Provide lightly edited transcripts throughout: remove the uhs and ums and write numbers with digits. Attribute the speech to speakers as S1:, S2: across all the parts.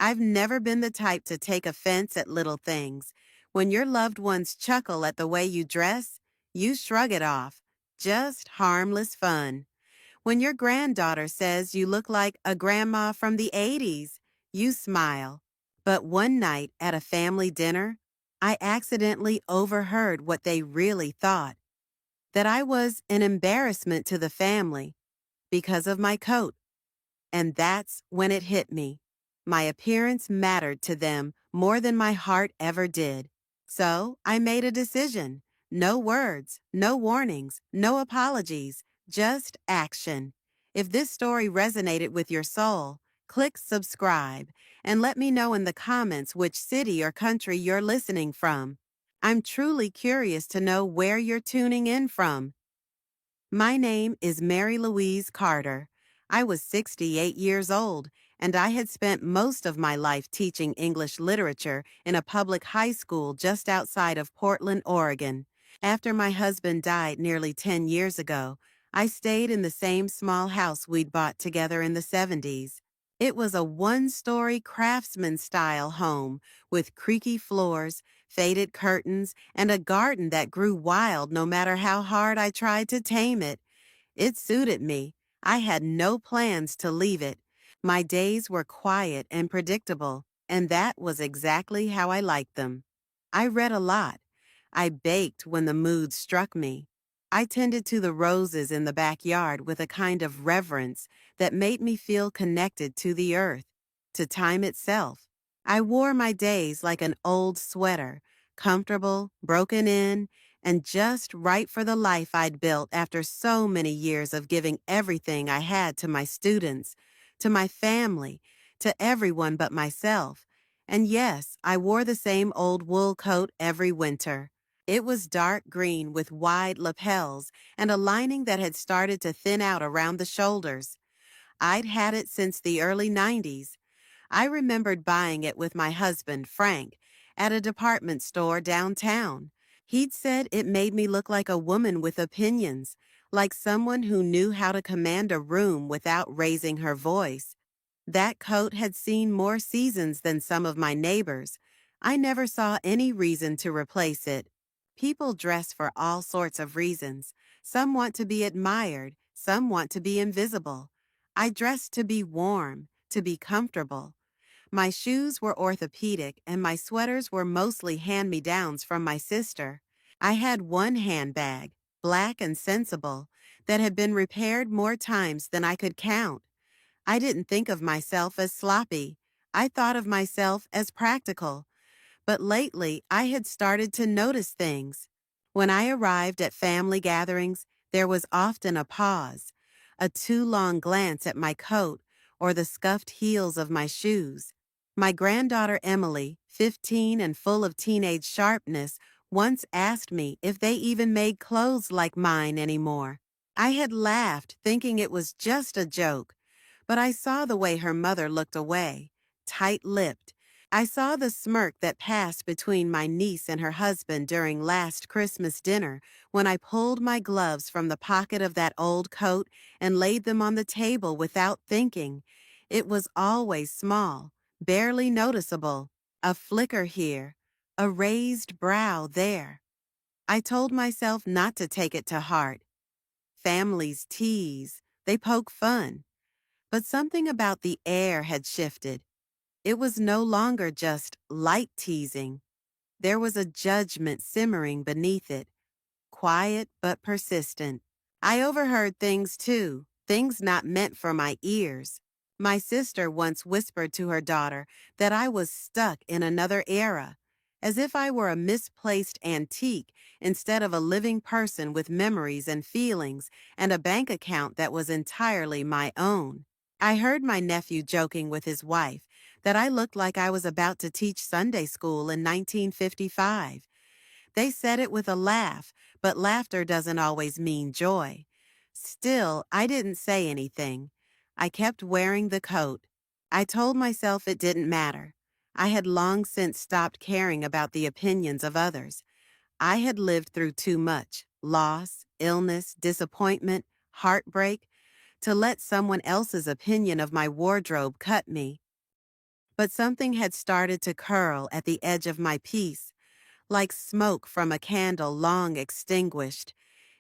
S1: I've never been the type to take offense at little things. When your loved ones chuckle at the way you dress, you shrug it off. Just harmless fun. When your granddaughter says you look like a grandma from the 80s, you smile. But one night at a family dinner, I accidentally overheard what they really thought, that I was an embarrassment to the family because of my coat. And that's when it hit me. My appearance mattered to them more than my heart ever did. So I made a decision. No words, no warnings, no apologies, just action. If this story resonated with your soul, click subscribe and let me know in the comments which city or country you're listening from. I'm truly curious to know where you're tuning in from. My name is Mary Louise Carter. I was 68 years old, and I had spent most of my life teaching English literature in a public high school just outside of Portland, Oregon. After my husband died nearly 10 years ago, I stayed in the same small house we'd bought together in the 70s. It was a one-story craftsman-style home with creaky floors, faded curtains, and a garden that grew wild no matter how hard I tried to tame it. It suited me. I had no plans to leave it. My days were quiet and predictable, and that was exactly how I liked them. I read a lot. I baked when the mood struck me. I tended to the roses in the backyard with a kind of reverence that made me feel connected to the earth, to time itself. I wore my days like an old sweater, comfortable, broken in, and just right for the life I'd built after so many years of giving everything I had to my students, to my family, to everyone but myself. And yes, I wore the same old wool coat every winter. It was dark green with wide lapels and a lining that had started to thin out around the shoulders. I'd had it since the early 90s. I remembered buying it with my husband, Frank, at a department store downtown. He'd said it made me look like a woman with opinions, like someone who knew how to command a room without raising her voice. That coat had seen more seasons than some of my neighbors. I never saw any reason to replace it. People dress for all sorts of reasons. Some want to be admired, some want to be invisible. I dressed to be warm, to be comfortable. My shoes were orthopedic and my sweaters were mostly hand-me-downs from my sister. I had one handbag, black and sensible, that had been repaired more times than I could count. I didn't think of myself as sloppy. I thought of myself as practical. But lately, I had started to notice things. When I arrived at family gatherings, there was often a pause, a too long glance at my coat or the scuffed heels of my shoes. My granddaughter Emily, 15 and full of teenage sharpness, once asked me if they even made clothes like mine anymore. I had laughed, thinking it was just a joke, but I saw the way her mother looked away, tight-lipped. I saw the smirk that passed between my niece and her husband during last Christmas dinner when I pulled my gloves from the pocket of that old coat and laid them on the table without thinking. It was always small, barely noticeable, a flicker here, a raised brow there. I told myself not to take it to heart. Families tease, they poke fun. But something about the air had shifted. It was no longer just light teasing. There was a judgment simmering beneath it, quiet but persistent. I overheard things too, things not meant for my ears. My sister once whispered to her daughter that I was stuck in another era, as if I were a misplaced antique instead of a living person with memories and feelings and a bank account that was entirely my own. I heard my nephew joking with his wife that I looked like I was about to teach Sunday school in 1955. They said it with a laugh, but laughter doesn't always mean joy. Still, I didn't say anything. I kept wearing the coat. I told myself it didn't matter. I had long since stopped caring about the opinions of others. I had lived through too much, loss, illness, disappointment, heartbreak, to let someone else's opinion of my wardrobe cut me. But something had started to curl at the edge of my piece, like smoke from a candle long extinguished.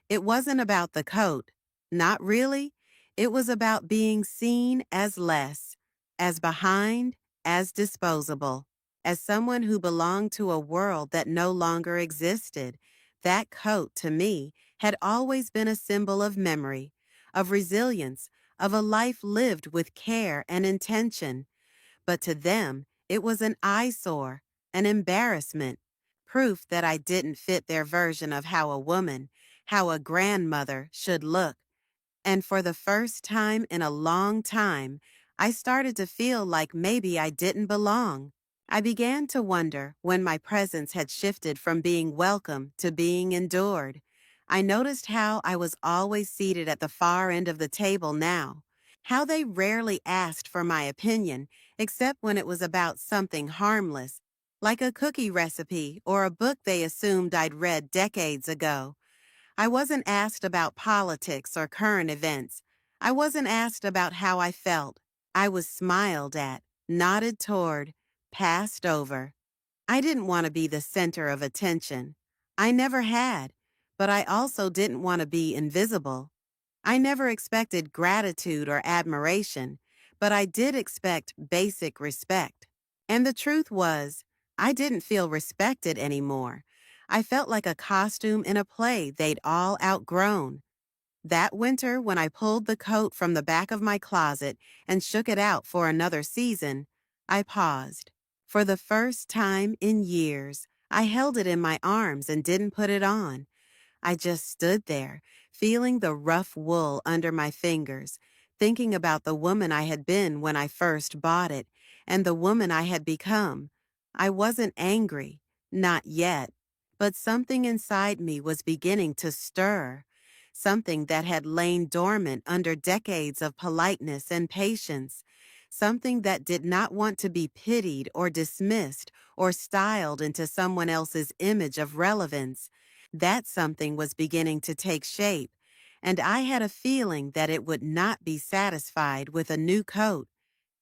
S1: It wasn't about the coat. Not really. It was about being seen as less, as behind, as disposable, as someone who belonged to a world that no longer existed. That coat, to me, had always been a symbol of memory, of resilience, of a life lived with care and intention. But to them, it was an eyesore, an embarrassment, proof that I didn't fit their version of how a woman, how a grandmother should look. And for the first time in a long time, I started to feel like maybe I didn't belong. I began to wonder when my presence had shifted from being welcome to being endured. I noticed how I was always seated at the far end of the table now, how they rarely asked for my opinion except when it was about something harmless, like a cookie recipe or a book they assumed I'd read decades ago. I wasn't asked about politics or current events. I wasn't asked about how I felt. I was smiled at, nodded toward, passed over. I didn't want to be the center of attention. I never had, but I also didn't want to be invisible. I never expected gratitude or admiration, but I did expect basic respect. And the truth was, I didn't feel respected anymore. I felt like a costume in a play they'd all outgrown. That winter, when I pulled the coat from the back of my closet and shook it out for another season, I paused. For the first time in years, I held it in my arms and didn't put it on. I just stood there, feeling the rough wool under my fingers, thinking about the woman I had been when I first bought it, and the woman I had become. I wasn't angry, not yet, but something inside me was beginning to stir, something that had lain dormant under decades of politeness and patience, something that did not want to be pitied or dismissed or styled into someone else's image of relevance. That something was beginning to take shape, and I had a feeling that it would not be satisfied with a new coat.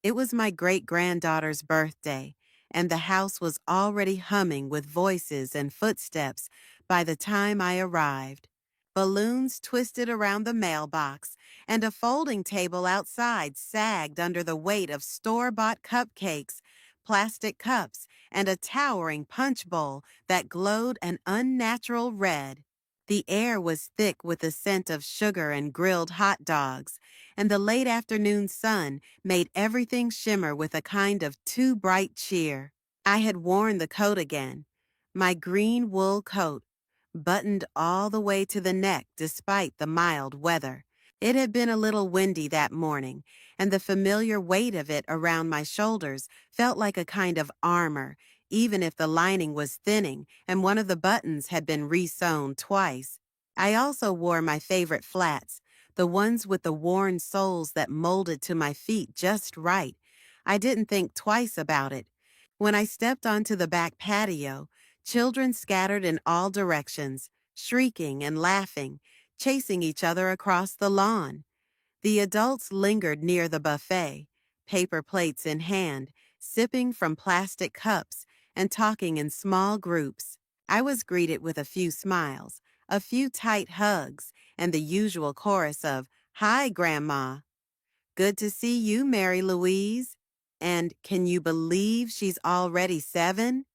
S1: It was my great-granddaughter's birthday, and the house was already humming with voices and footsteps by the time I arrived. Balloons twisted around the mailbox, and a folding table outside sagged under the weight of store-bought cupcakes, plastic cups, and a towering punch bowl that glowed an unnatural red. The air was thick with the scent of sugar and grilled hot dogs, and the late afternoon sun made everything shimmer with a kind of too bright cheer. I had worn the coat again, my green wool coat, buttoned all the way to the neck despite the mild weather. It had been a little windy that morning, and the familiar weight of it around my shoulders felt like a kind of armor, even if the lining was thinning and one of the buttons had been re-sewn twice. I also wore my favorite flats, the ones with the worn soles that molded to my feet just right. I didn't think twice about it. When I stepped onto the back patio, children scattered in all directions, shrieking and laughing, chasing each other across the lawn. The adults lingered near the buffet, paper plates in hand, sipping from plastic cups and talking in small groups. I was greeted with a few smiles, a few tight hugs, and the usual chorus of, "Hi, Grandma." "Good to see you, Mary Louise." And "Can you believe she's already 7?"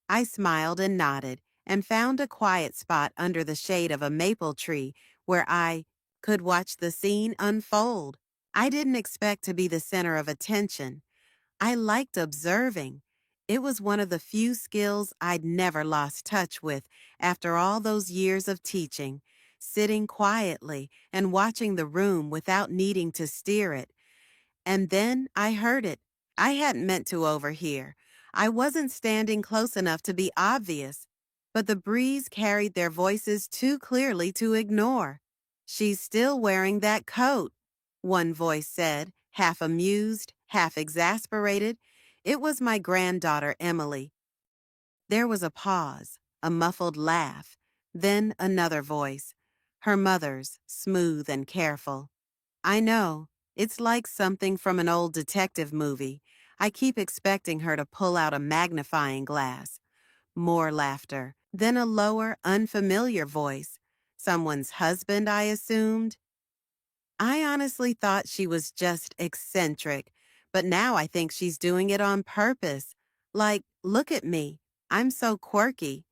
S1: I smiled and nodded and found a quiet spot under the shade of a maple tree where I could watch the scene unfold. I didn't expect to be the center of attention. I liked observing. It was one of the few skills I'd never lost touch with after all those years of teaching, sitting quietly and watching the room without needing to steer it. And then I heard it. I hadn't meant to overhear. I wasn't standing close enough to be obvious, but the breeze carried their voices too clearly to ignore. "She's still wearing that coat," one voice said, half amused, half exasperated. It was my granddaughter, Emily. There was a pause, a muffled laugh, then another voice, her mother's, smooth and careful. "I know. It's like something from an old detective movie. I keep expecting her to pull out a magnifying glass. More laughter. Then a lower, unfamiliar voice. Someone's husband, I assumed. I honestly thought she was just eccentric, but now I think she's doing it on purpose. Like, look at me. I'm so quirky.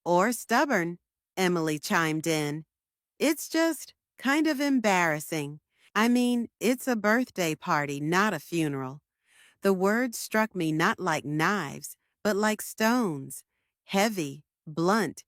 S1: Or stubborn, Emily chimed in. It's just kind of embarrassing. I mean, it's a birthday party, not a funeral. The words struck me not like knives, but like stones, heavy, blunt,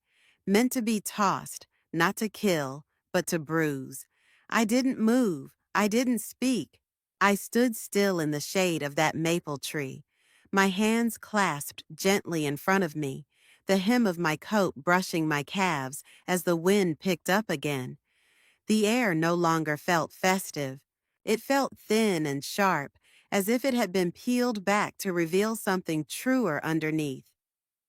S1: meant to be tossed, not to kill, but to bruise. I didn't move. I didn't speak. I stood still in the shade of that maple tree, my hands clasped gently in front of me, the hem of my coat brushing my calves as the wind picked up again. The air no longer felt festive. It felt thin and sharp, as if it had been peeled back to reveal something truer underneath.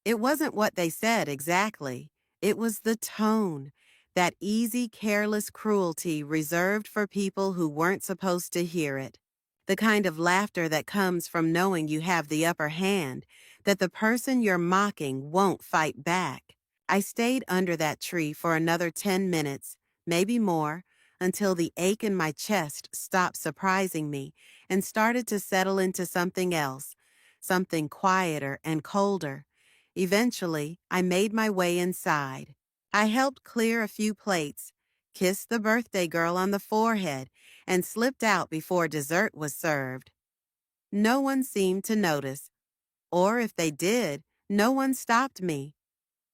S1: It wasn't what they said exactly. It was the tone, that easy, careless cruelty reserved for people who weren't supposed to hear it. The kind of laughter that comes from knowing you have the upper hand, that the person you're mocking won't fight back. I stayed under that tree for another 10 minutes, maybe more, until the ache in my chest stopped surprising me and started to settle into something else, something quieter and colder. Eventually, I made my way inside. I helped clear a few plates, kissed the birthday girl on the forehead, and slipped out before dessert was served. No one seemed to notice, or if they did, no one stopped me.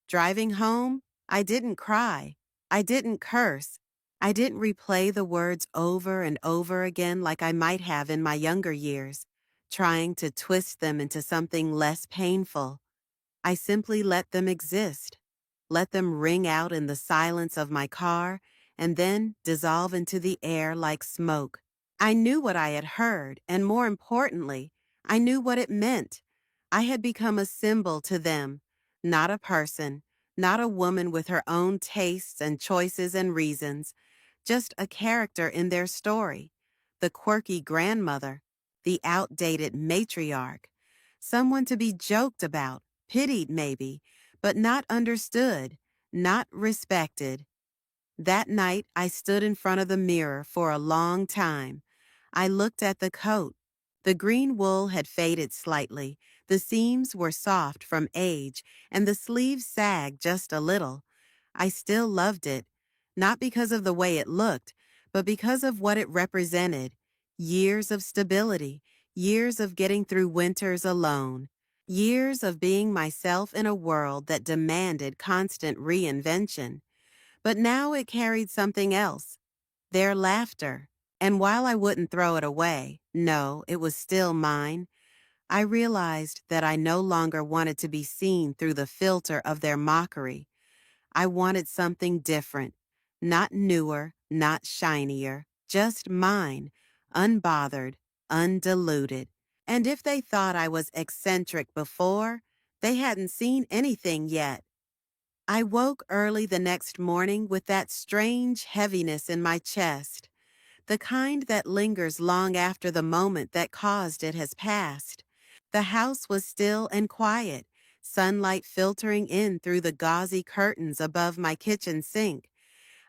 S1: Driving home, I didn't cry. I didn't curse. I didn't replay the words over and over again like I might have in my younger years, trying to twist them into something less painful. I simply let them exist, let them ring out in the silence of my car, and then dissolve into the air like smoke. I knew what I had heard, and more importantly, I knew what it meant. I had become a symbol to them, not a person, not a woman with her own tastes and choices and reasons, just a character in their story, the quirky grandmother, the outdated matriarch, someone to be joked about, pitied maybe, but not understood, not respected. That night, I stood in front of the mirror for a long time. I looked at the coat. The green wool had faded slightly, the seams were soft from age, and the sleeves sagged just a little. I still loved it, not because of the way it looked, but because of what it represented. Years of stability, years of getting through winters alone, years of being myself in a world that demanded constant reinvention. But now it carried something else, their laughter. And while I wouldn't throw it away, no, it was still mine, I realized that I no longer wanted to be seen through the filter of their mockery. I wanted something different, not newer, not shinier, just mine, unbothered, undiluted. And if they thought I was eccentric before, they hadn't seen anything yet. I woke early the next morning with that strange heaviness in my chest, the kind that lingers long after the moment that caused it has passed. The house was still and quiet, sunlight filtering in through the gauzy curtains above my kitchen sink.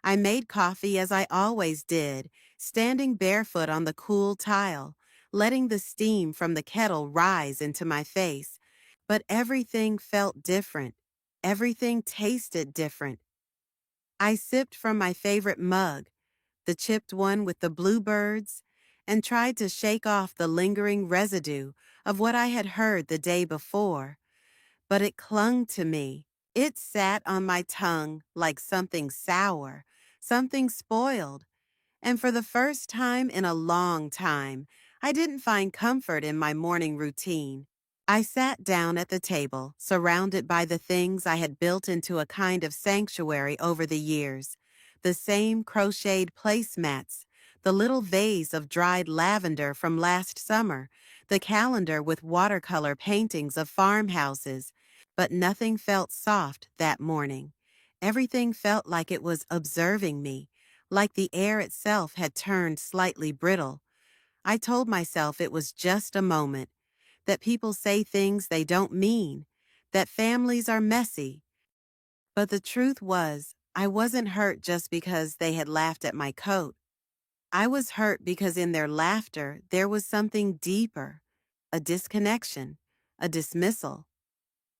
S1: I made coffee as I always did, standing barefoot on the cool tile, letting the steam from the kettle rise into my face. But everything felt different. Everything tasted different. I sipped from my favorite mug, the chipped one with the bluebirds, and tried to shake off the lingering residue of what I had heard the day before. But it clung to me. It sat on my tongue like something sour, something spoiled. And for the first time in a long time, I didn't find comfort in my morning routine. I sat down at the table, surrounded by the things I had built into a kind of sanctuary over the years. The same crocheted placemats, the little vase of dried lavender from last summer, the calendar with watercolor paintings of farmhouses. But nothing felt soft that morning. Everything felt like it was observing me, like the air itself had turned slightly brittle. I told myself it was just a moment. that people say things they don't mean, that families are messy. But the truth was, I wasn't hurt just because they had laughed at my coat. I was hurt because in their laughter there was something deeper, a disconnection, a dismissal.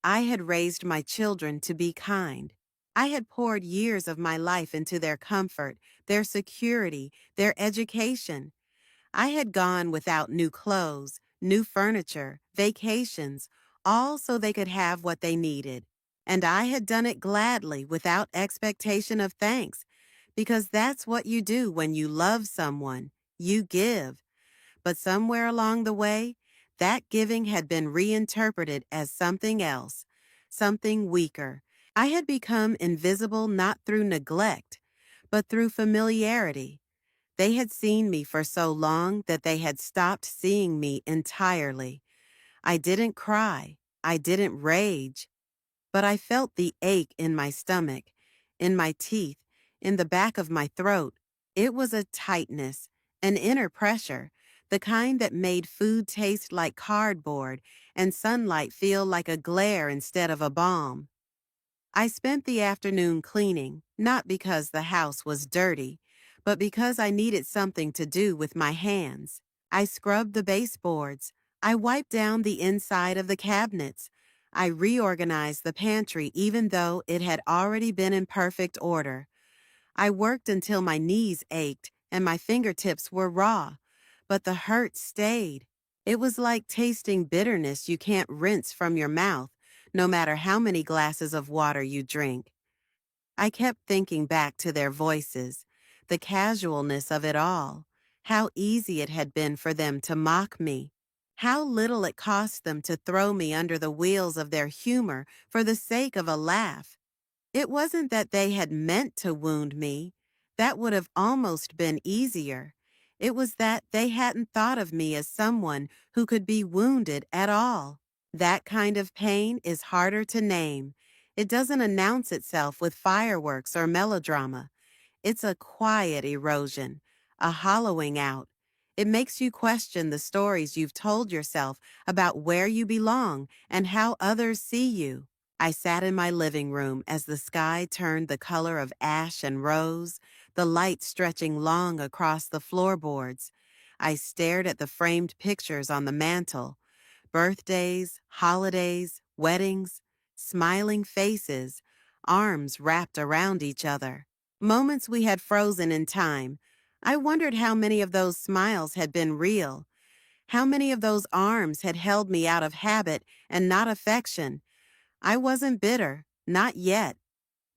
S1: I had raised my children to be kind. I had poured years of my life into their comfort, their security, their education. I had gone without new clothes, new furniture, vacations, all so they could have what they needed. And I had done it gladly without expectation of thanks, because that's what you do when you love someone. You give. But somewhere along the way, that giving had been reinterpreted as something else, something weaker. I had become invisible not through neglect, but through familiarity. They had seen me for so long that they had stopped seeing me entirely. I didn't cry. I didn't rage. But I felt the ache in my stomach, in my teeth, in the back of my throat. It was a tightness, an inner pressure, the kind that made food taste like cardboard and sunlight feel like a glare instead of a balm. I spent the afternoon cleaning, not because the house was dirty, but because I needed something to do with my hands. I scrubbed the baseboards. I wiped down the inside of the cabinets. I reorganized the pantry even though it had already been in perfect order. I worked until my knees ached and my fingertips were raw, but the hurt stayed. It was like tasting bitterness you can't rinse from your mouth, no matter how many glasses of water you drink. I kept thinking back to their voices, the casualness of it all, how easy it had been for them to mock me, how little it cost them to throw me under the wheels of their humor for the sake of a laugh. It wasn't that they had meant to wound me. That would have almost been easier. It was that they hadn't thought of me as someone who could be wounded at all. That kind of pain is harder to name. It doesn't announce itself with fireworks or melodrama. It's a quiet erosion, a hollowing out. It makes you question the stories you've told yourself about where you belong and how others see you. I sat in my living room as the sky turned the color of ash and rose, the light stretching long across the floorboards. I stared at the framed pictures on the mantel, birthdays, holidays, weddings, smiling faces, arms wrapped around each other. Moments we had frozen in time. I wondered how many of those smiles had been real, how many of those arms had held me out of habit and not affection. I wasn't bitter, not yet,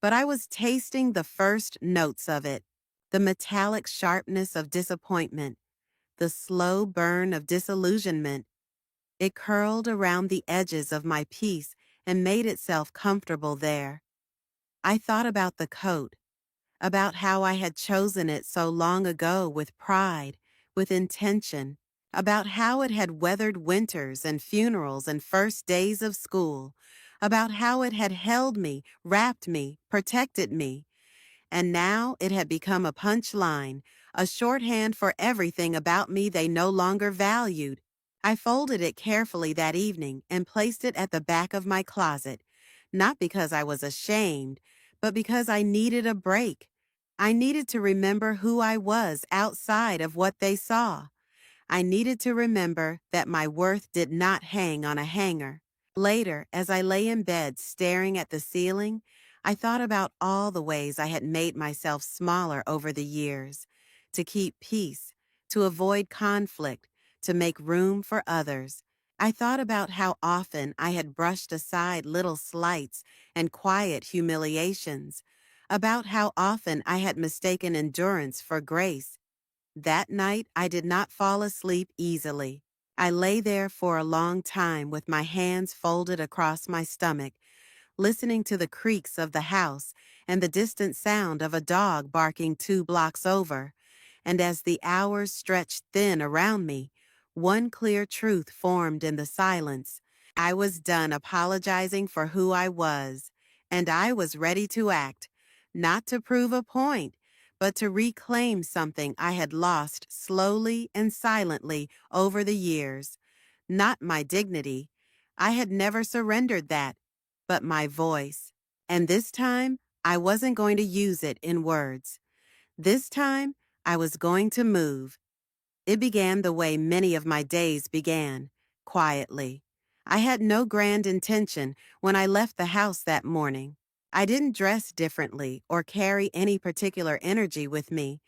S1: but I was tasting the first notes of it, the metallic sharpness of disappointment, the slow burn of disillusionment. It curled around the edges of my piece and made itself comfortable there. I thought about the coat, about how I had chosen it so long ago with pride, with intention, about how it had weathered winters and funerals and first days of school, about how it had held me, wrapped me, protected me. And now it had become a punchline, a shorthand for everything about me they no longer valued. I folded it carefully that evening and placed it at the back of my closet, not because I was ashamed, but because I needed a break. I needed to remember who I was outside of what they saw. I needed to remember that my worth did not hang on a hanger. Later, as I lay in bed staring at the ceiling, I thought about all the ways I had made myself smaller over the years, to keep peace, to avoid conflict, to make room for others. I thought about how often I had brushed aside little slights and quiet humiliations, about how often I had mistaken endurance for grace. That night, I did not fall asleep easily. I lay there for a long time with my hands folded across my stomach, listening to the creaks of the house and the distant sound of a dog barking 2 blocks over. And as the hours stretched thin around me, one clear truth formed in the silence. I was done apologizing for who I was, and I was ready to act, not to prove a point, but to reclaim something I had lost slowly and silently over the years. not my dignity. I had never surrendered that, but my voice. And this time, I wasn't going to use it in words. This time, I was going to move. It began the way many of my days began, quietly. I had no grand intention when I left the house that morning. I didn't dress differently or carry any particular energy with me.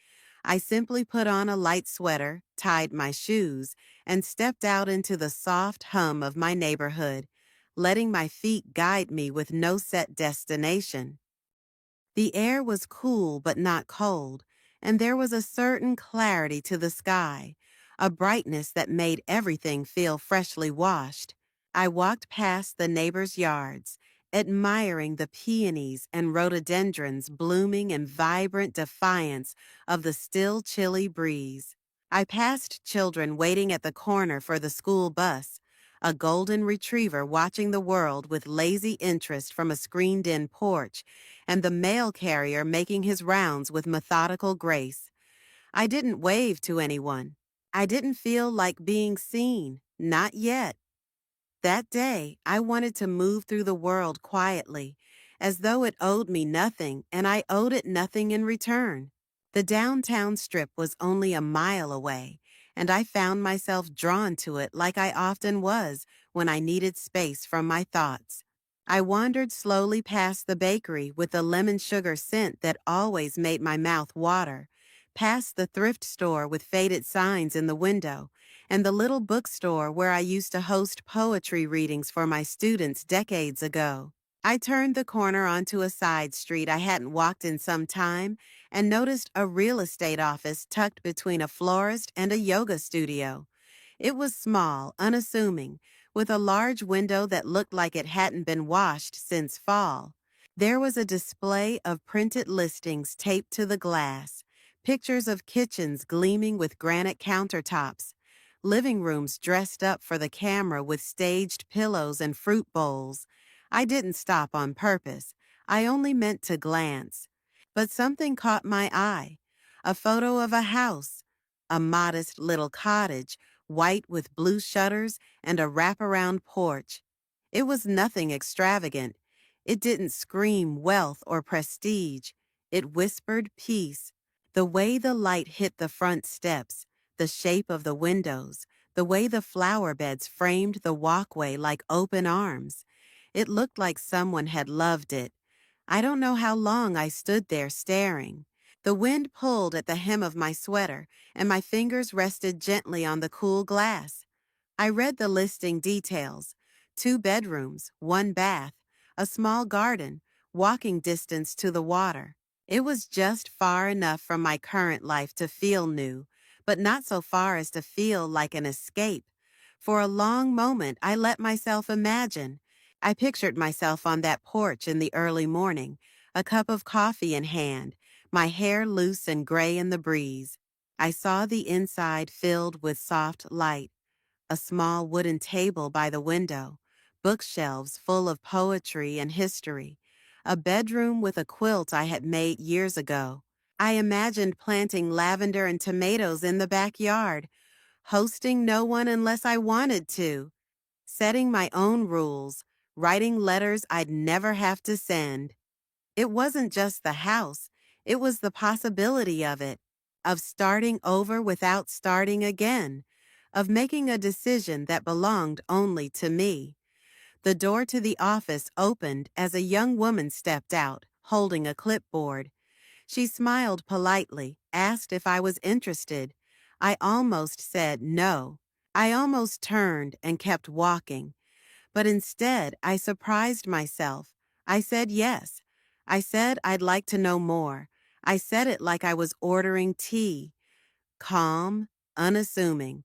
S1: I simply put on a light sweater, tied my shoes, and stepped out into the soft hum of my neighborhood, letting my feet guide me with no set destination. The air was cool but not cold, and there was a certain clarity to the sky, a brightness that made everything feel freshly washed. I walked past the neighbors' yards, admiring the peonies and rhododendrons blooming in vibrant defiance of the still chilly breeze. I passed children waiting at the corner for the school bus, a golden retriever watching the world with lazy interest from a screened-in porch, and the mail carrier making his rounds with methodical grace. I didn't wave to anyone. I didn't feel like being seen, not yet. That day, I wanted to move through the world quietly, as though it owed me nothing and I owed it nothing in return. The downtown strip was only a mile away, and I found myself drawn to it like I often was when I needed space from my thoughts. I wandered slowly past the bakery with the lemon sugar scent that always made my mouth water, past the thrift store with faded signs in the window, and the little bookstore where I used to host poetry readings for my students decades ago. I turned the corner onto a side street I hadn't walked in some time and noticed a real estate office tucked between a florist and a yoga studio. It was small, unassuming, with a large window that looked like it hadn't been washed since fall. There was a display of printed listings taped to the glass, pictures of kitchens gleaming with granite countertops, living rooms dressed up for the camera with staged pillows and fruit bowls. I didn't stop on purpose. I only meant to glance. But something caught my eye. A photo of a house, a modest little cottage, white with blue shutters and a wraparound porch. It was nothing extravagant. It didn't scream wealth or prestige. It whispered peace. The way the light hit the front steps, the shape of the windows, the way the flower beds framed the walkway like open arms. It looked like someone had loved it. I don't know how long I stood there staring. The wind pulled at the hem of my sweater, and my fingers rested gently on the cool glass. I read the listing details: 2 bedrooms, 1 bath, a small garden, walking distance to the water. It was just far enough from my current life to feel new, but not so far as to feel like an escape. For a long moment, I let myself imagine. I pictured myself on that porch in the early morning, a cup of coffee in hand, my hair loose and gray in the breeze. I saw the inside filled with soft light, a small wooden table by the window, bookshelves full of poetry and history, a bedroom with a quilt I had made years ago. I imagined planting lavender and tomatoes in the backyard, hosting no one unless I wanted to, setting my own rules, writing letters I'd never have to send. It wasn't just the house, it was the possibility of it, of starting over without starting again, of making a decision that belonged only to me. The door to the office opened as a young woman stepped out, holding a clipboard. She smiled politely, asked if I was interested. I almost said no. I almost turned and kept walking. But instead, I surprised myself. I said yes. I said I'd like to know more. I said it like I was ordering tea, calm, unassuming.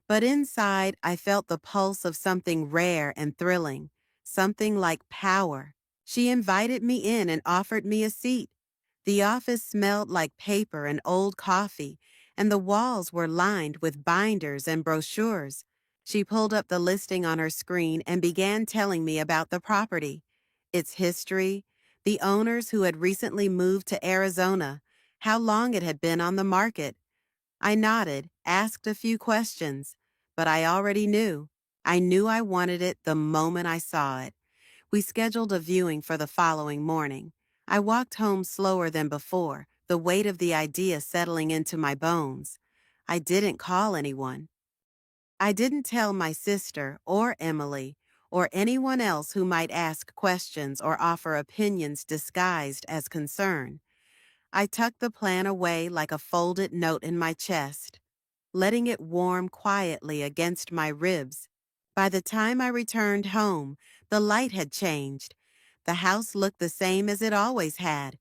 S1: But inside, I felt the pulse of something rare and thrilling, something like power. She invited me in and offered me a seat. The office smelled like paper and old coffee, and the walls were lined with binders and brochures. She pulled up the listing on her screen and began telling me about the property, its history, the owners who had recently moved to Arizona, how long it had been on the market. I nodded, asked a few questions, but I already knew. I knew I wanted it the moment I saw it. We scheduled a viewing for the following morning. I walked home slower than before, the weight of the idea settling into my bones. I didn't call anyone. I didn't tell my sister or Emily or anyone else who might ask questions or offer opinions disguised as concern. I tucked the plan away like a folded note in my chest, letting it warm quietly against my ribs. By the time I returned home, the light had changed. The house looked the same as it always had,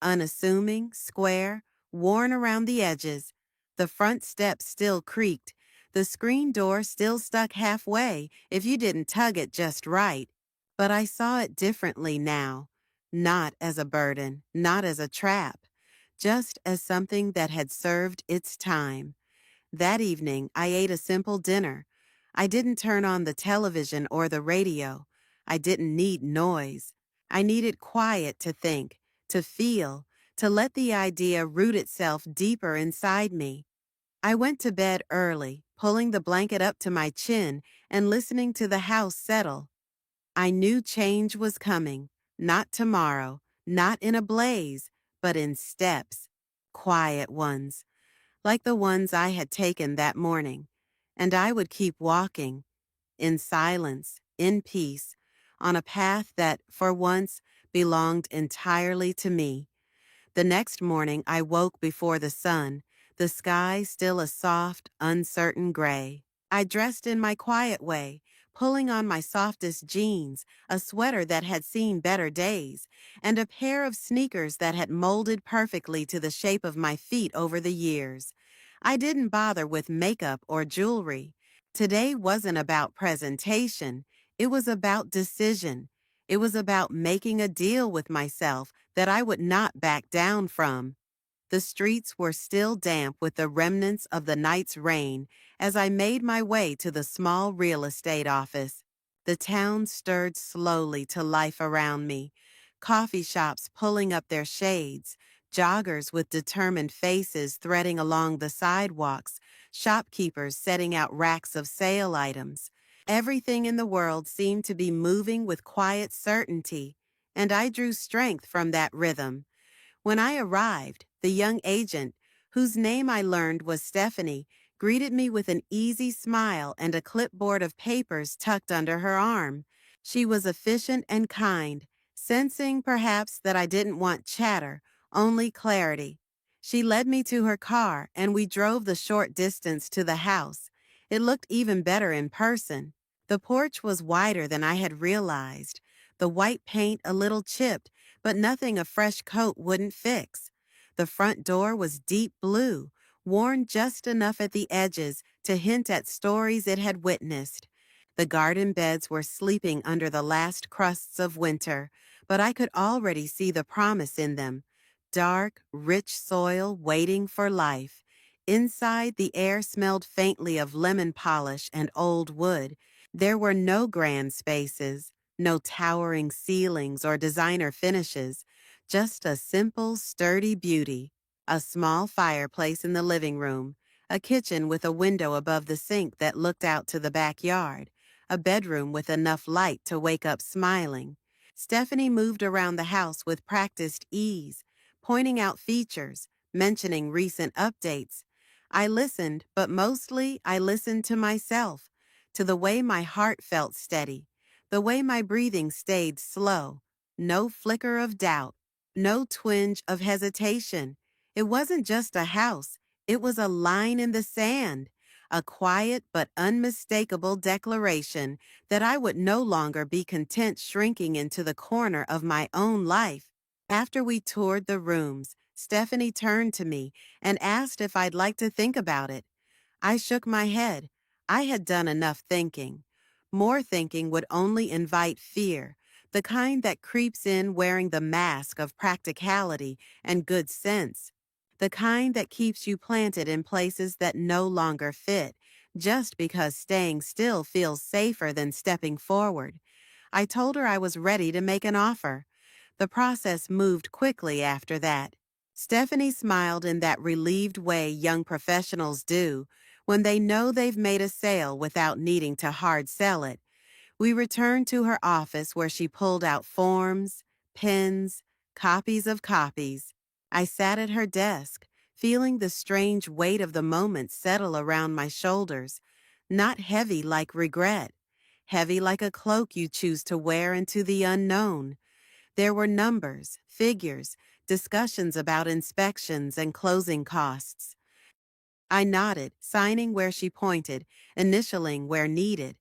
S1: unassuming, square, worn around the edges. The front steps still creaked. The screen door still stuck halfway if you didn't tug it just right. But I saw it differently now. Not as a burden, not as a trap, just as something that had served its time. That evening, I ate a simple dinner. I didn't turn on the television or the radio. I didn't need noise. I needed quiet to think, to feel, to let the idea root itself deeper inside me. I went to bed early, pulling the blanket up to my chin and listening to the house settle. I knew change was coming, not tomorrow, not in a blaze, but in steps, quiet ones like the ones I had taken that morning, and I would keep walking, in silence, in peace, on a path that, for once, belonged entirely to me. The next morning I woke before the sun, the sky still a soft, uncertain gray. I dressed in my quiet way, pulling on my softest jeans, a sweater that had seen better days, and a pair of sneakers that had molded perfectly to the shape of my feet over the years. I didn't bother with makeup or jewelry. Today wasn't about presentation. It was about decision. It was about making a deal with myself that I would not back down from. The streets were still damp with the remnants of the night's rain as I made my way to the small real estate office. The town stirred slowly to life around me. Coffee shops pulling up their shades, joggers with determined faces threading along the sidewalks, shopkeepers setting out racks of sale items. Everything in the world seemed to be moving with quiet certainty, and I drew strength from that rhythm. When I arrived, the young agent, whose name I learned was Stephanie, greeted me with an easy smile and a clipboard of papers tucked under her arm. She was efficient and kind, sensing perhaps that I didn't want chatter, only clarity. She led me to her car and we drove the short distance to the house. It looked even better in person. The porch was wider than I had realized, the white paint a little chipped, but nothing a fresh coat wouldn't fix. The front door was deep blue, worn just enough at the edges to hint at stories it had witnessed. The garden beds were sleeping under the last crusts of winter, but I could already see the promise in them. Dark, rich soil waiting for life. Inside, the air smelled faintly of lemon polish and old wood. There were no grand spaces, no towering ceilings or designer finishes, just a simple, sturdy beauty. A small fireplace in the living room, a kitchen with a window above the sink that looked out to the backyard, a bedroom with enough light to wake up smiling. Stephanie moved around the house with practiced ease, pointing out features, mentioning recent updates. I listened, but mostly I listened to myself, to the way my heart felt steady, the way my breathing stayed slow, no flicker of doubt, no twinge of hesitation. It wasn't just a house, it was a line in the sand, a quiet but unmistakable declaration that I would no longer be content shrinking into the corner of my own life. After we toured the rooms, Stephanie turned to me and asked if I'd like to think about it. I shook my head. I had done enough thinking. More thinking would only invite fear, the kind that creeps in wearing the mask of practicality and good sense, the kind that keeps you planted in places that no longer fit, just because staying still feels safer than stepping forward. I told her I was ready to make an offer. The process moved quickly after that. Stephanie smiled in that relieved way young professionals do, when they know they've made a sale without needing to hard sell it. We returned to her office where she pulled out forms, pens, copies of copies. I sat at her desk, feeling the strange weight of the moment settle around my shoulders, not heavy like regret, heavy like a cloak you choose to wear into the unknown. There were numbers, figures, discussions about inspections and closing costs. I nodded, signing where she pointed, initialing where needed.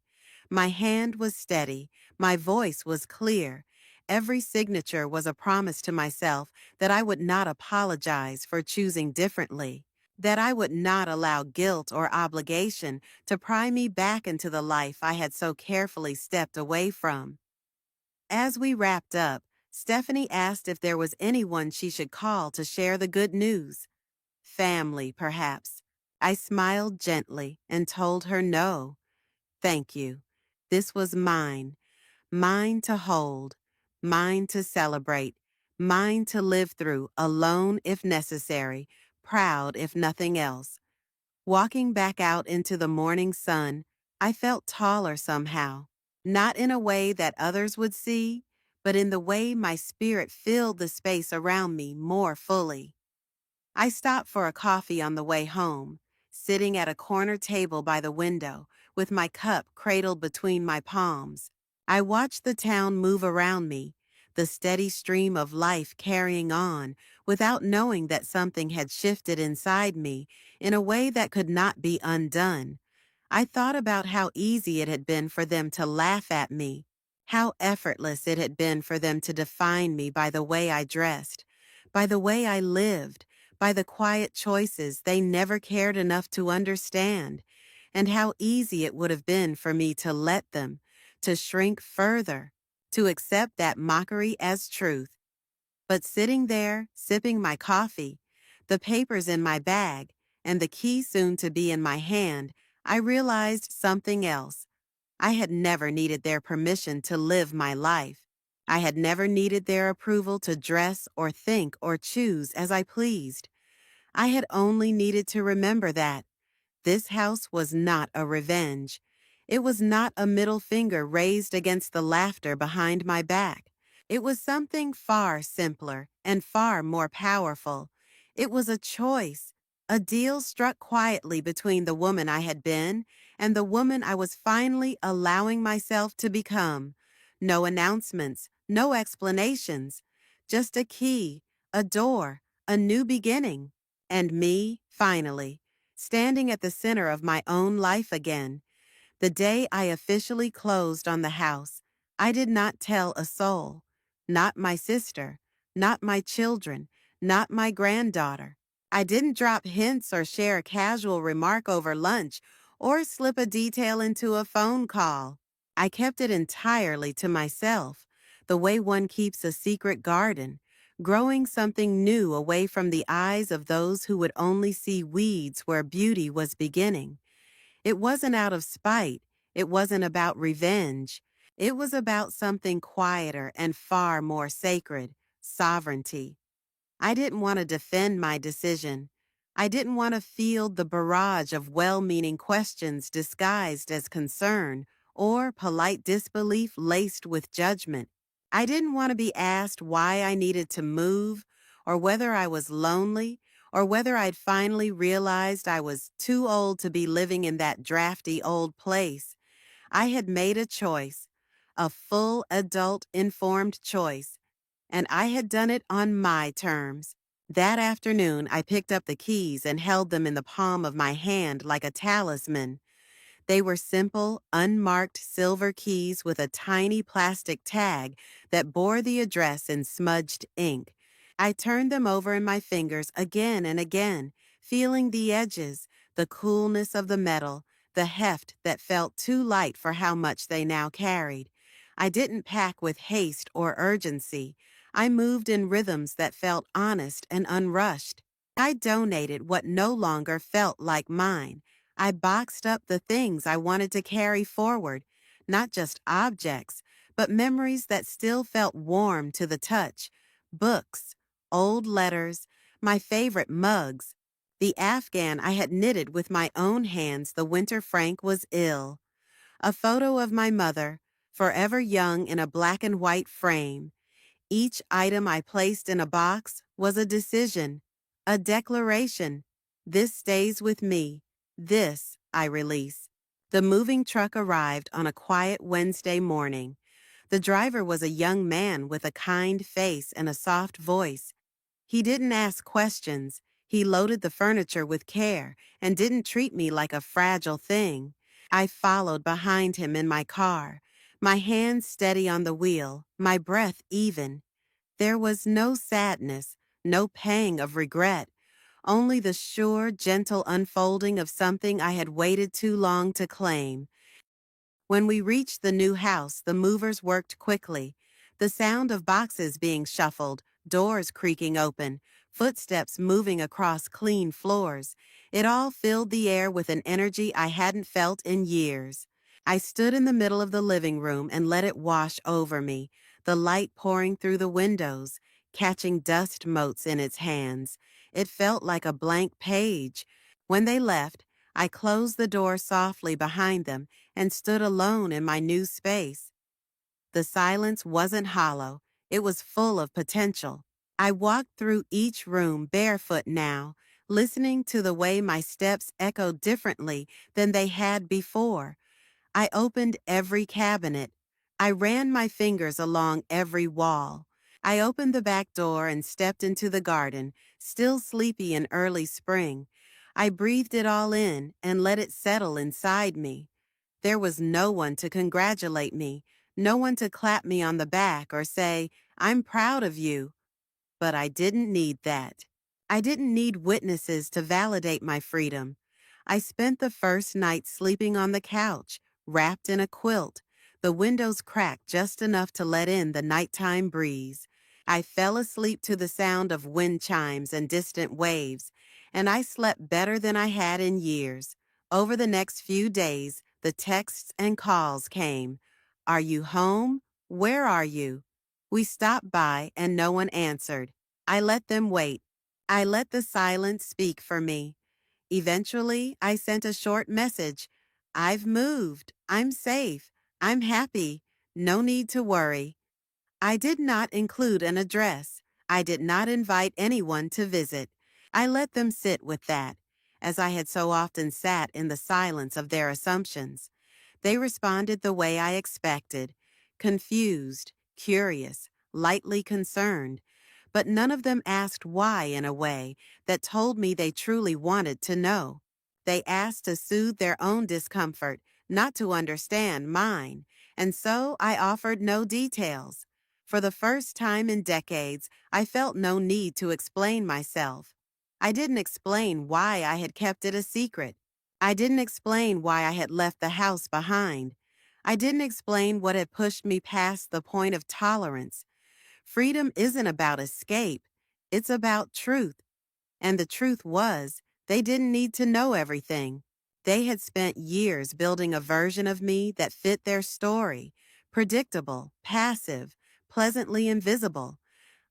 S1: My hand was steady, my voice was clear. Every signature was a promise to myself that I would not apologize for choosing differently, that I would not allow guilt or obligation to pry me back into the life I had so carefully stepped away from. As we wrapped up, Stephanie asked if there was anyone she should call to share the good news. Family, perhaps. I smiled gently and told her no. Thank you. This was mine, mine to hold, mine to celebrate, mine to live through, alone if necessary, proud if nothing else. Walking back out into the morning sun, I felt taller somehow, not in a way that others would see, but in the way my spirit filled the space around me more fully. I stopped for a coffee on the way home, sitting at a corner table by the window, with my cup cradled between my palms. I watched the town move around me, the steady stream of life carrying on, without knowing that something had shifted inside me in a way that could not be undone. I thought about how easy it had been for them to laugh at me, how effortless it had been for them to define me by the way I dressed, by the way I lived, by the quiet choices they never cared enough to understand, and how easy it would have been for me to let them, to shrink further, to accept that mockery as truth. But sitting there, sipping my coffee, the papers in my bag, and the key soon to be in my hand, I realized something else. I had never needed their permission to live my life. I had never needed their approval to dress or think or choose as I pleased. I had only needed to remember that this house was not a revenge. It was not a middle finger raised against the laughter behind my back. It was something far simpler and far more powerful. It was a choice, a deal struck quietly between the woman I had been and the woman I was finally allowing myself to become. No announcements, no explanations, just a key, a door, a new beginning. And me, finally, standing at the center of my own life again. The day I officially closed on the house, I did not tell a soul. Not my sister, not my children, not my granddaughter. I didn't drop hints or share a casual remark over lunch or slip a detail into a phone call. I kept it entirely to myself, the way one keeps a secret garden, growing something new away from the eyes of those who would only see weeds where beauty was beginning. It wasn't out of spite. It wasn't about revenge. It was about something quieter and far more sacred, sovereignty. I didn't want to defend my decision. I didn't want to field the barrage of well-meaning questions disguised as concern or polite disbelief laced with judgment. I didn't want to be asked why I needed to move or whether I was lonely or whether I'd finally realized I was too old to be living in that drafty old place. I had made a choice, a full adult informed choice, and I had done it on my terms. That afternoon, I picked up the keys and held them in the palm of my hand like a talisman. They were simple, unmarked silver keys with a tiny plastic tag that bore the address in smudged ink. I turned them over in my fingers again and again, feeling the edges, the coolness of the metal, the heft that felt too light for how much they now carried. I didn't pack with haste or urgency. I moved in rhythms that felt honest and unrushed. I donated what no longer felt like mine. I boxed up the things I wanted to carry forward, not just objects, but memories that still felt warm to the touch, books, old letters, my favorite mugs. The Afghan I had knitted with my own hands the winter Frank was ill. A photo of my mother, forever young in a black and white frame. Each item I placed in a box was a decision, a declaration. This stays with me. This I release. The moving truck arrived on a quiet Wednesday morning. The driver was a young man with a kind face and a soft voice. He didn't ask questions. He loaded the furniture with care and didn't treat me like a fragile thing. I followed behind him in my car, my hands steady on the wheel, my breath even. There was no sadness, no pang of regret, only the sure, gentle unfolding of something I had waited too long to claim. When we reached the new house, the movers worked quickly. The sound of boxes being shuffled, doors creaking open, footsteps moving across clean floors. It all filled the air with an energy I hadn't felt in years. I stood in the middle of the living room and let it wash over me, the light pouring through the windows, catching dust motes in its hands. It felt like a blank page. When they left, I closed the door softly behind them and stood alone in my new space. The silence wasn't hollow, it was full of potential. I walked through each room barefoot now, listening to the way my steps echoed differently than they had before. I opened every cabinet. I ran my fingers along every wall. I opened the back door and stepped into the garden, still sleepy in early spring. I breathed it all in and let it settle inside me. There was no one to congratulate me, no one to clap me on the back or say, "I'm proud of you." But I didn't need that. I didn't need witnesses to validate my freedom. I spent the first night sleeping on the couch, wrapped in a quilt, the windows cracked just enough to let in the nighttime breeze. I fell asleep to the sound of wind chimes and distant waves, and I slept better than I had in years. Over the next few days, the texts and calls came. "Are you home? Where are you?" We stopped by and no one answered. I let them wait. I let the silence speak for me. Eventually, I sent a short message. "I've moved. I'm safe. I'm happy. No need to worry." I did not include an address. I did not invite anyone to visit. I let them sit with that, as I had so often sat in the silence of their assumptions. They responded the way I expected, confused, curious, lightly concerned, but none of them asked why in a way that told me they truly wanted to know. They asked to soothe their own discomfort, not to understand mine, and so I offered no details. For the first time in decades, I felt no need to explain myself. I didn't explain why I had kept it a secret. I didn't explain why I had left the house behind. I didn't explain what had pushed me past the point of tolerance. Freedom isn't about escape. It's about truth. And the truth was, they didn't need to know everything. They had spent years building a version of me that fit their story. Predictable, passive, pleasantly invisible.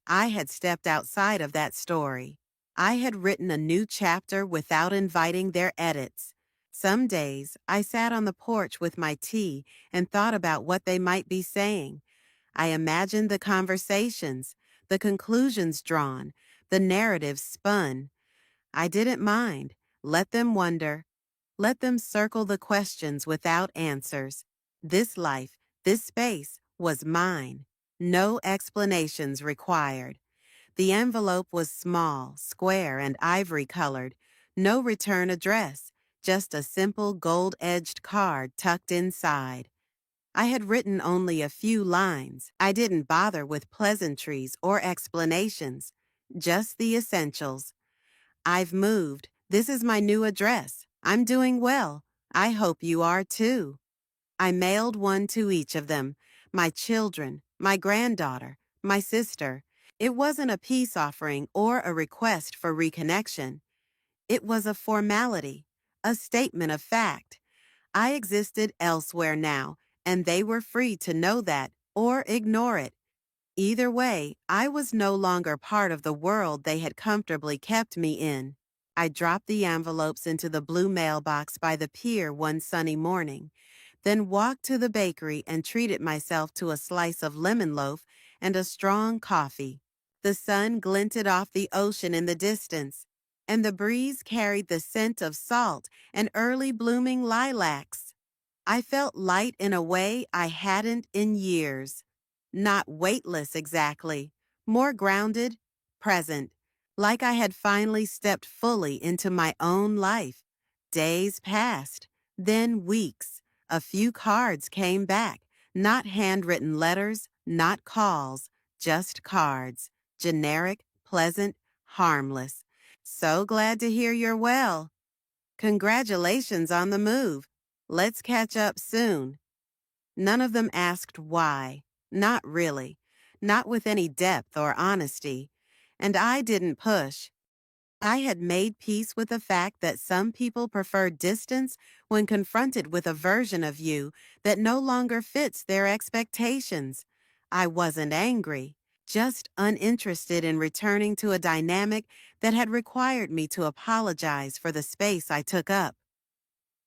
S1: I had stepped outside of that story. I had written a new chapter without inviting their edits. Some days, I sat on the porch with my tea and thought about what they might be saying. I imagined the conversations, the conclusions drawn, the narratives spun. I didn't mind. Let them wonder. Let them circle the questions without answers. This life, this space, was mine. No explanations required. The envelope was small, square, and ivory-colored. No return address, just a simple gold-edged card tucked inside. I had written only a few lines. I didn't bother with pleasantries or explanations, just the essentials. "I've moved. This is my new address. I'm doing well. I hope you are too." I mailed one to each of them, my children, my granddaughter, my sister. It wasn't a peace offering or a request for reconnection. It was a formality, a statement of fact. I existed elsewhere now, and they were free to know that or ignore it. Either way, I was no longer part of the world they had comfortably kept me in. I dropped the envelopes into the blue mailbox by the pier one sunny morning, then walked to the bakery and treated myself to a slice of lemon loaf and a strong coffee. The sun glinted off the ocean in the distance, and the breeze carried the scent of salt and early blooming lilacs. I felt light in a way I hadn't in years. Not weightless exactly, more grounded, present, like I had finally stepped fully into my own life. Days passed, then weeks. A few cards came back, not handwritten letters, not calls, just cards. Generic, pleasant, harmless. So glad to hear you're well. Congratulations on the move. Let's catch up soon. None of them asked why. Not really. Not with any depth or honesty. And I didn't push. I had made peace with the fact that some people prefer distance when confronted with a version of you that no longer fits their expectations. I wasn't angry, just uninterested in returning to a dynamic that had required me to apologize for the space I took up.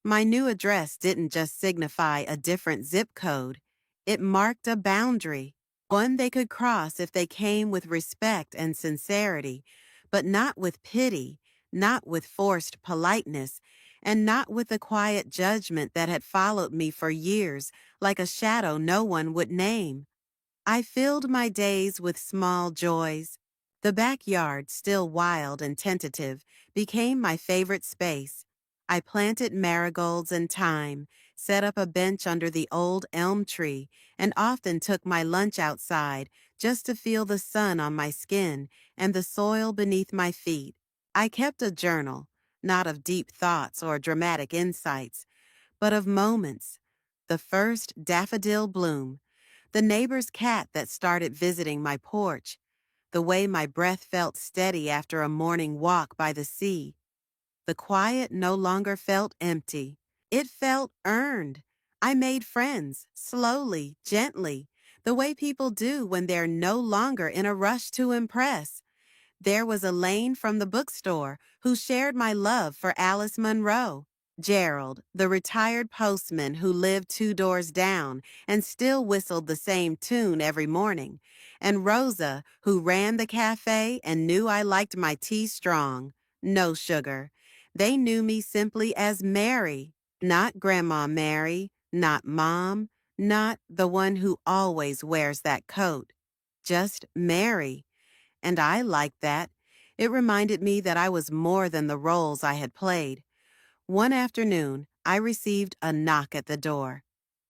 S1: My new address didn't just signify a different zip code. It marked a boundary, one they could cross if they came with respect and sincerity, but not with pity, not with forced politeness, and not with the quiet judgment that had followed me for years like a shadow no one would name. I filled my days with small joys. The backyard, still wild and tentative, became my favorite space. I planted marigolds and thyme, set up a bench under the old elm tree, and often took my lunch outside just to feel the sun on my skin and the soil beneath my feet. I kept a journal, not of deep thoughts or dramatic insights, but of moments. The first daffodil bloom, the neighbor's cat that started visiting my porch, the way my breath felt steady after a morning walk by the sea. The quiet no longer felt empty. It felt earned. I made friends, slowly, gently, the way people do when they're no longer in a rush to impress. There was Elaine from the bookstore who shared my love for Alice Munro. Gerald, the retired postman who lived 2 doors down and still whistled the same tune every morning. And Rosa, who ran the cafe and knew I liked my tea strong, no sugar. They knew me simply as Mary, not Grandma Mary, not Mom, not the one who always wears that coat. Just Mary. And I liked that. It reminded me that I was more than the roles I had played. One afternoon, I received a knock at the door.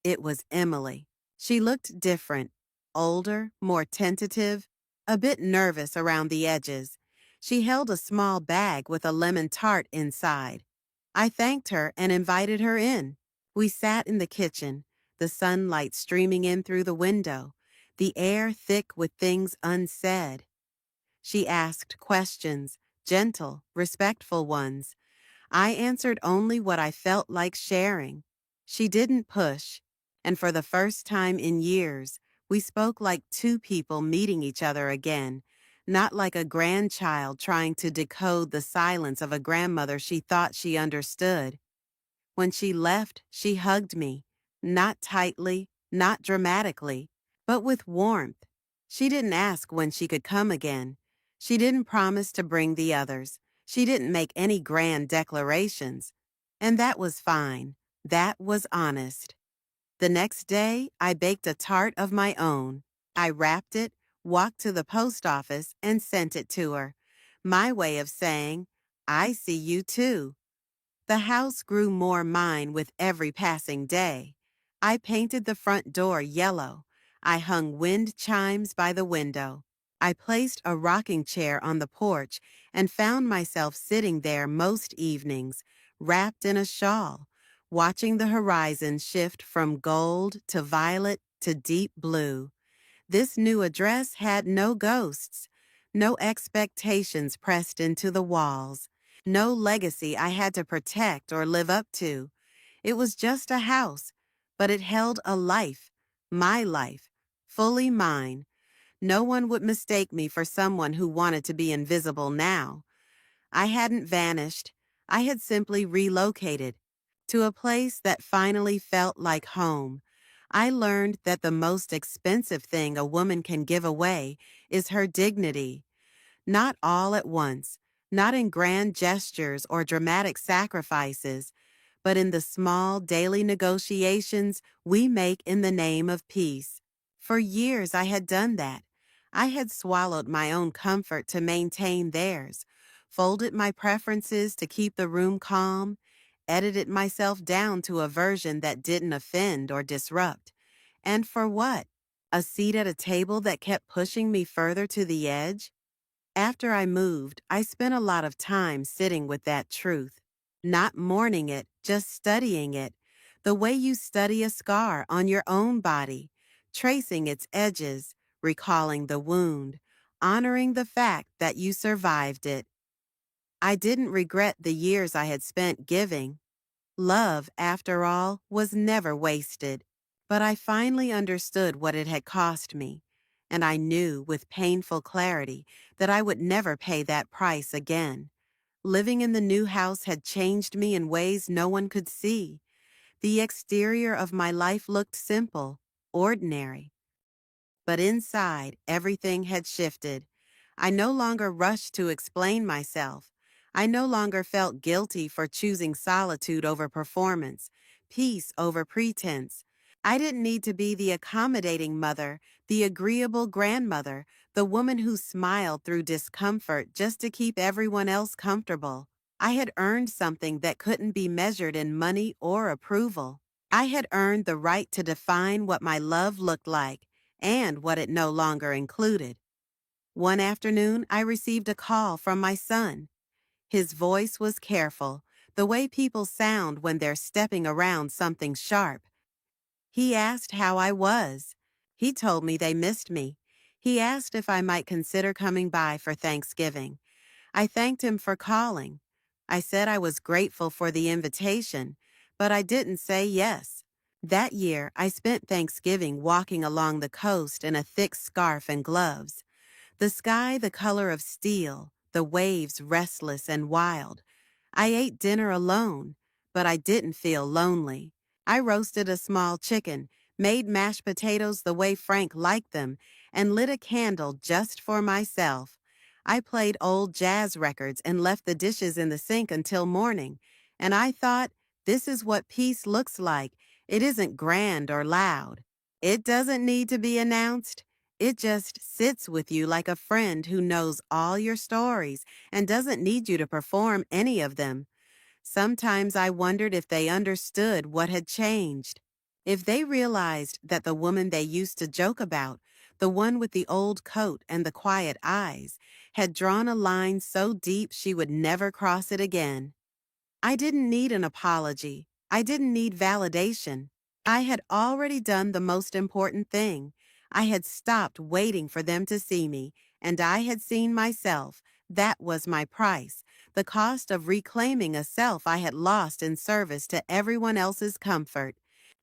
S1: It was Emily. She looked different, older, more tentative, a bit nervous around the edges. She held a small bag with a lemon tart inside. I thanked her and invited her in. We sat in the kitchen, the sunlight streaming in through the window, the air thick with things unsaid. She asked questions, gentle, respectful ones. I answered only what I felt like sharing. She didn't push, and for the first time in years, we spoke like two people meeting each other again, not like a grandchild trying to decode the silence of a grandmother she thought she understood. When she left, she hugged me, not tightly, not dramatically, but with warmth. She didn't ask when she could come again. She didn't promise to bring the others. She didn't make any grand declarations. And that was fine. That was honest. The next day, I baked a tart of my own. I wrapped it, walked to the post office, and sent it to her. My way of saying, I see you too. The house grew more mine with every passing day. I painted the front door yellow. I hung wind chimes by the window. I placed a rocking chair on the porch and found myself sitting there most evenings, wrapped in a shawl, watching the horizon shift from gold to violet to deep blue. This new address had no ghosts, no expectations pressed into the walls, no legacy I had to protect or live up to. It was just a house, but it held a life, my life, fully mine. No one would mistake me for someone who wanted to be invisible now. I hadn't vanished. I had simply relocated to a place that finally felt like home. I learned that the most expensive thing a woman can give away is her dignity. Not all at once, not in grand gestures or dramatic sacrifices, but in the small daily negotiations we make in the name of peace. For years I had done that. I had swallowed my own comfort to maintain theirs, folded my preferences to keep the room calm, edited myself down to a version that didn't offend or disrupt. And for what? A seat at a table that kept pushing me further to the edge? After I moved, I spent a lot of time sitting with that truth, not mourning it, just studying it, the way you study a scar on your own body, tracing its edges, recalling the wound, honoring the fact that you survived it. I didn't regret the years I had spent giving. Love, after all, was never wasted. But I finally understood what it had cost me, and I knew with painful clarity that I would never pay that price again. Living in the new house had changed me in ways no one could see. The exterior of my life looked simple, ordinary. But inside, everything had shifted. I no longer rushed to explain myself. I no longer felt guilty for choosing solitude over performance, peace over pretense. I didn't need to be the accommodating mother, the agreeable grandmother, the woman who smiled through discomfort just to keep everyone else comfortable. I had earned something that couldn't be measured in money or approval. I had earned the right to define what my love looked like and what it no longer included. One afternoon, I received a call from my son. His voice was careful, the way people sound when they're stepping around something sharp. He asked how I was. He told me they missed me. He asked if I might consider coming by for Thanksgiving. I thanked him for calling. I said I was grateful for the invitation, but I didn't say yes. That year, I spent Thanksgiving walking along the coast in a thick scarf and gloves. The sky the color of steel, the waves restless and wild. I ate dinner alone, but I didn't feel lonely. I roasted a small chicken, made mashed potatoes the way Frank liked them, and lit a candle just for myself. I played old jazz records and left the dishes in the sink until morning, and I thought, this is what peace looks like. It isn't grand or loud. It doesn't need to be announced. It just sits with you like a friend who knows all your stories and doesn't need you to perform any of them. Sometimes I wondered if they understood what had changed. If they realized that the woman they used to joke about, the one with the old coat and the quiet eyes, had drawn a line so deep she would never cross it again. I didn't need an apology. I didn't need validation. I had already done the most important thing. I had stopped waiting for them to see me, and I had seen myself. That was my price, the cost of reclaiming a self I had lost in service to everyone else's comfort.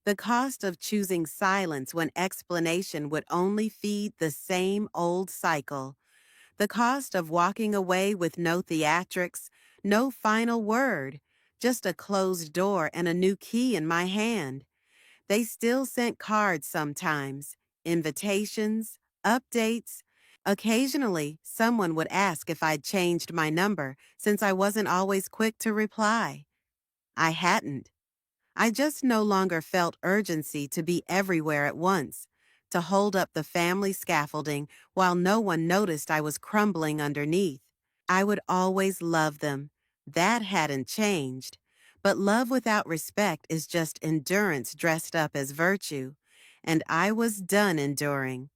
S1: The cost of choosing silence when explanation would only feed the same old cycle. The cost of walking away with no theatrics, no final word, just a closed door and a new key in my hand. They still sent cards sometimes, invitations, updates. Occasionally, someone would ask if I'd changed my number since I wasn't always quick to reply. I hadn't. I just no longer felt urgency to be everywhere at once, to hold up the family scaffolding while no one noticed I was crumbling underneath. I would always love them. That hadn't changed. But love without respect is just endurance dressed up as virtue. And I was done enduring.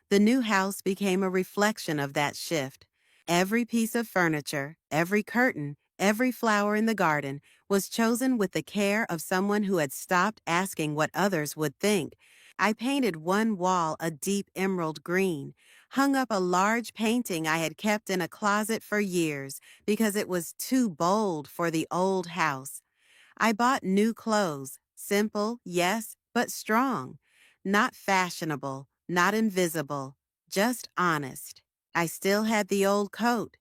S1: The new house became a reflection of that shift. Every piece of furniture, every curtain, every flower in the garden was chosen with the care of someone who had stopped asking what others would think. I painted one wall a deep emerald green, hung up a large painting I had kept in a closet for years because it was too bold for the old house. I bought new clothes, simple, yes, but strong. Not fashionable, not invisible, just honest. I still had the old coat.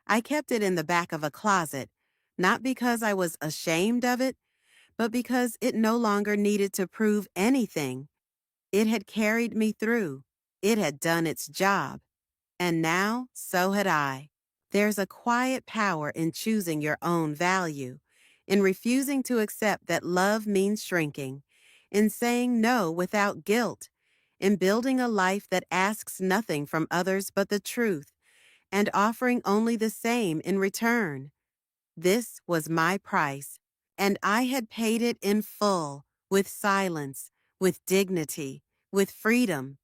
S1: I kept it in the back of a closet, not because I was ashamed of it, but because it no longer needed to prove anything. It had carried me through. It had done its job. And now, so had I. There's a quiet power in choosing your own value, in refusing to accept that love means shrinking, in saying no without guilt, in building a life that asks nothing from others but the truth, and offering only the same in return. This was my price, and I had paid it in full, with silence, with dignity, with freedom.